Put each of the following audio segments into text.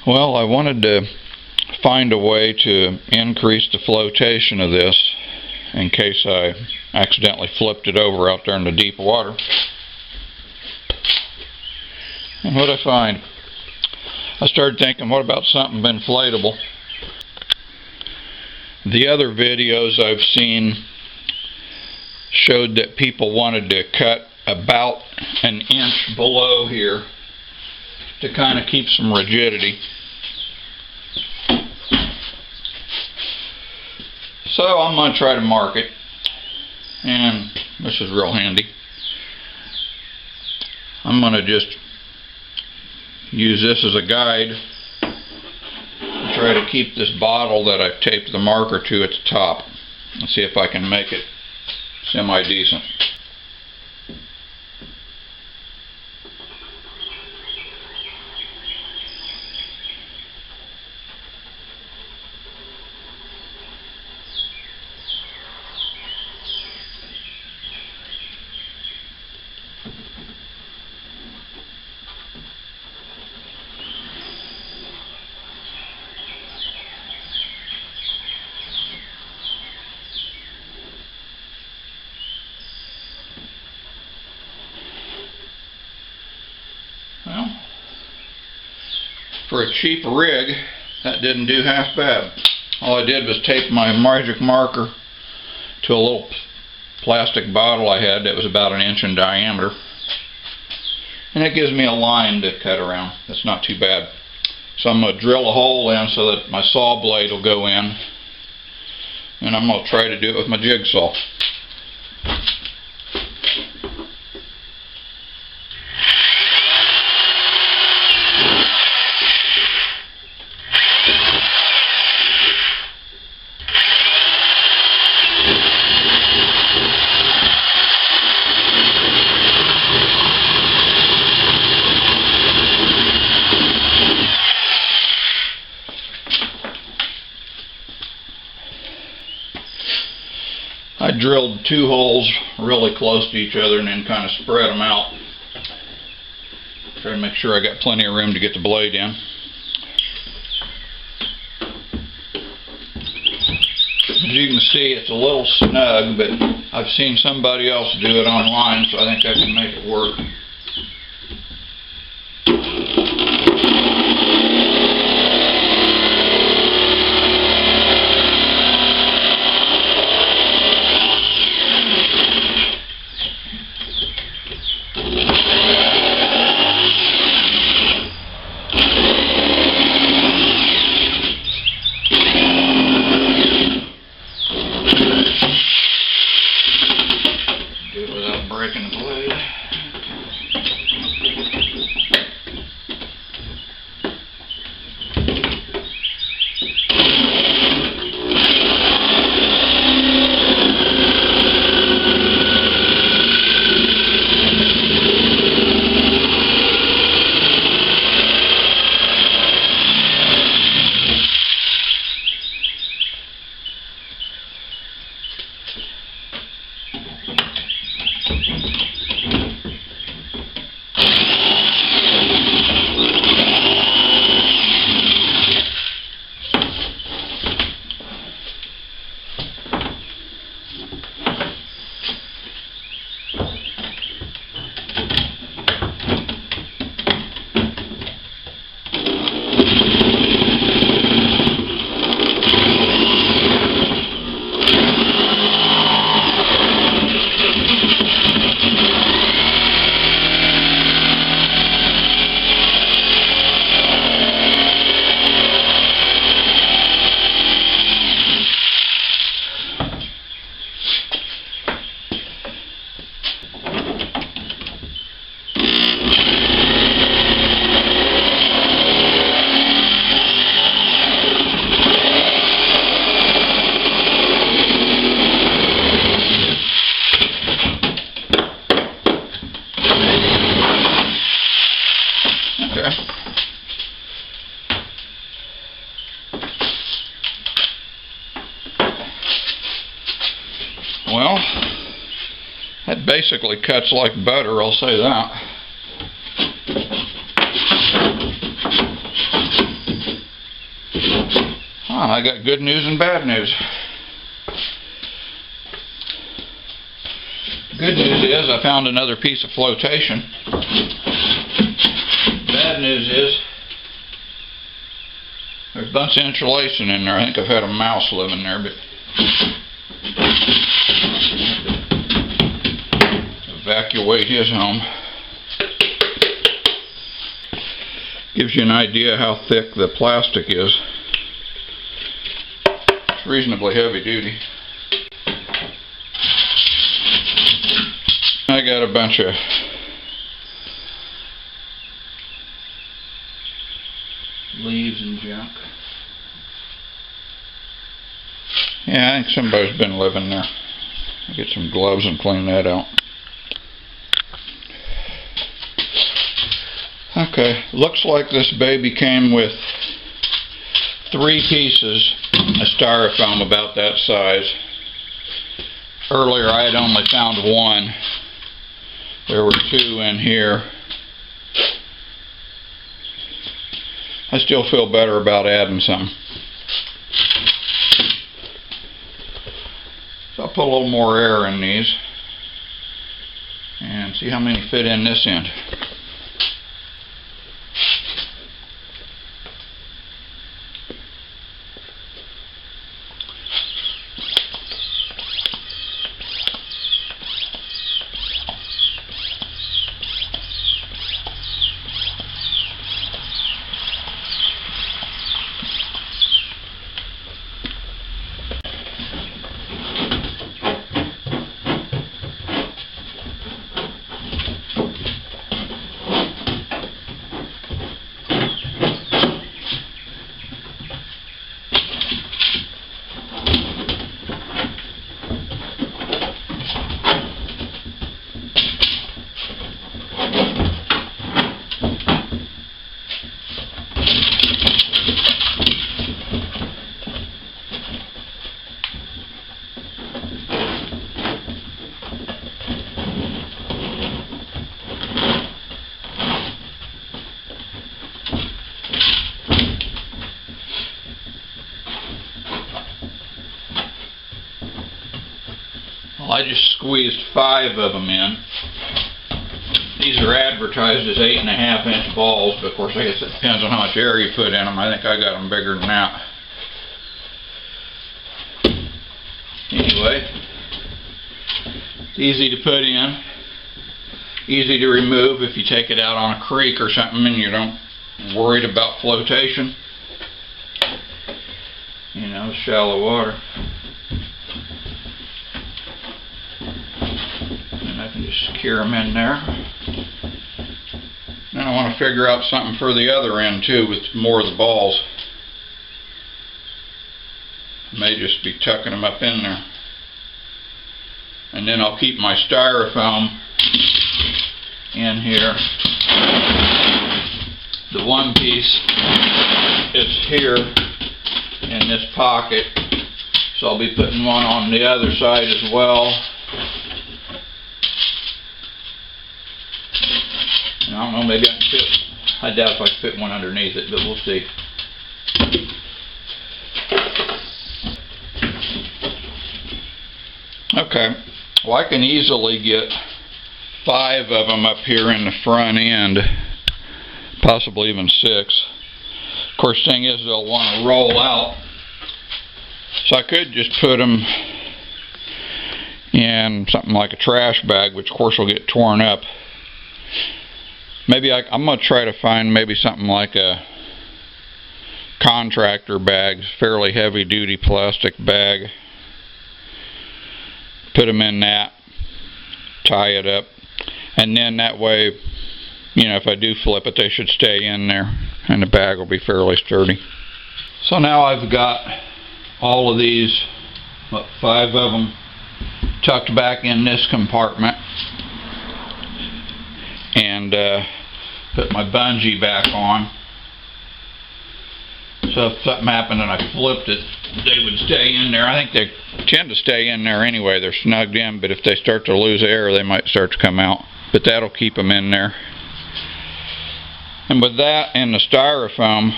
Well, I wanted to find a way to increase the flotation of this in case I accidentally flipped it over out there in the deep water. And what I find? I started thinking, what about something inflatable? The other videos I've seen showed that people wanted to cut about an inch below here to kind of keep some rigidity. So I'm going to try to mark it, and this is real handy. I'm going to just use this as a guide and try to keep this bottle that I've taped the marker to at the top and see if I can make it semi-decent. Well, for a cheap rig, that didn't do half bad. All I did was tape my magic marker to a little plastic bottle I had that was about an inch in diameter. And it gives me a line to cut around. That's not too bad. So I'm going to drill a hole in so that my saw blade will go in. And I'm going to try to do it with my jigsaw. I drilled 2 holes really close to each other and then kind of spread them out. Try to make sure I got plenty of room to get the blade in. As you can see, it's a little snug, but I've seen somebody else do it online, so I think I can make it work. Breaking the blade. Well, that basically cuts like butter, I'll say that. Oh, I got good news and bad news. Good news is I found another piece of flotation. Bad news is there's a bunch of insulation in there. I think I've had a mouse live in there, but evacuate his home. Gives you an idea how thick the plastic is. It's reasonably heavy duty. I got a bunch of leaves and junk. Yeah, I think somebody's been living there. I'll get some gloves and clean that out. Okay, looks like this baby came with 3 pieces of styrofoam about that size. Earlier I had only found 1. There were 2 in here. I still feel better about adding some. So I'll put a little more air in these and see how many fit in this end. I just squeezed 5 of them in. These are advertised as 8.5 inch balls, but of course I guess it depends on how much air you put in them. I think I got them bigger than that. Anyway, it's easy to put in, easy to remove if you take it out on a creek or something and you don't worried about flotation. You know, shallow water. Just secure them in there. Then I want to figure out something for the other end too with more of the balls. I may just be tucking them up in there. And then I'll keep my styrofoam in here. The one piece is here in this pocket, so I'll be putting one on the other side as well. I don't know, maybe I can fit, I doubt if I can fit one underneath it, but we'll see. Okay, well I can easily get 5 of them up here in the front end, possibly even 6. Of course, the thing is they'll want to roll out, so I could just put them in something like a trash bag, which of course will get torn up. Maybe I'm going to try to find maybe something like a contractor bag, fairly heavy duty plastic bag. Put them in that, tie it up, and then that way, you know, if I do flip it, they should stay in there and the bag will be fairly sturdy. So now I've got all of these, 5 of them, tucked back in this compartment. And put my bungee back on, so if something happened and I flipped it, they would stay in there. I think they tend to stay in there anyway. They're snugged in, but if they start to lose air, they might start to come out, but that'll keep them in there. And with that and the styrofoam,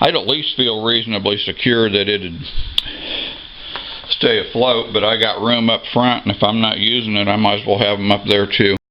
I'd at least feel reasonably secure that it'd stay afloat, but I got room up front, and if I'm not using it, I might as well have them up there too.